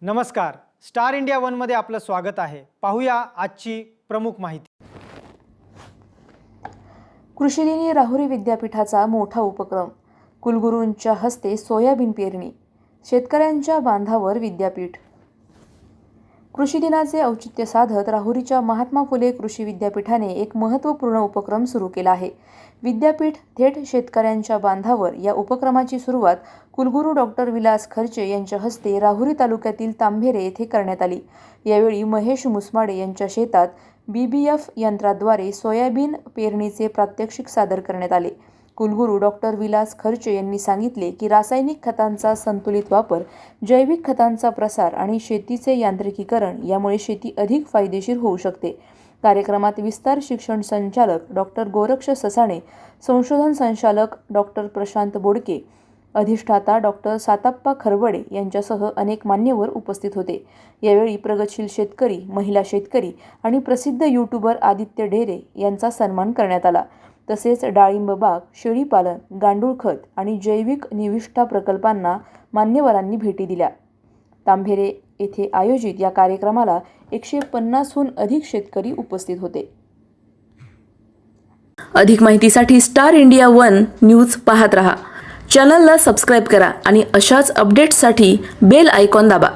नमस्कार, star India वनमध्ये आपलं स्वागत आहे। पाहूया आजची प्रमुख माहिती। कृषीदिनी राहुरी विद्यापीठाचा मोठा उपक्रम, कुलगुरूंच्या हस्ते सोयाबीन पेरणी, शेतकऱ्यांच्या बांधावर विद्यापीठ। कृषी दिनाचे औचित्य साधत राहुरीच्या महात्मा फुले कृषी विद्यापीठाने एक महत्त्वपूर्ण उपक्रम सुरू केला आहे। विद्यापीठ थेट शेतकऱ्यांच्या बांधावर या उपक्रमाची सुरुवात कुलगुरू डॉक्टर विलास खर्चे यांच्या हस्ते राहुरी तालुक्यातील तांभेरे येथे करण्यात आली। यावेळी महेश मुसमाडे यांच्या शेतात BBF यंत्राद्वारे सोयाबीन पेरणीचे प्रात्यक्षिक सादर करण्यात आले। कुलगुरू डॉक्टर विलास खर्चे यांनी सांगितले की रासायनिक खतांचा संतुलित वापर, जैविक खतांचा प्रसार आणि शेतीचे यांत्रिकीकरण यामुळे शेती अधिक फायदेशीर होऊ शकते। कार्यक्रमात विस्तार शिक्षण संचालक डॉक्टर गोरक्ष ससाणे, संशोधन संचालक डॉक्टर प्रशांत बोडके, अधिष्ठाता डॉक्टर साताप्पा खरवडे यांच्यासह अनेक मान्यवर उपस्थित होते। यावेळी प्रगतशील शेतकरी, महिला शेतकरी आणि प्रसिद्ध यूट्यूबर आदित्य ढेरे यांचा सन्मान करण्यात आला। तसेच डाळिंब बाग, शेळी पालन, गांडूळ खत आणि जैविक निविष्ठा प्रकल्पांना मान्यवरांनी भेटी दिल्या। तांभेरे येथे आयोजित या कार्यक्रमाला 150हून अधिक शेतकरी उपस्थित होते। अधिक माहितीसाठी स्टार इंडिया वन न्यूज पाहत रहा। चॅनलला सबस्क्राइब करा आणि अशाच अपडेट्ससाठी बेल आयकॉन दाबा।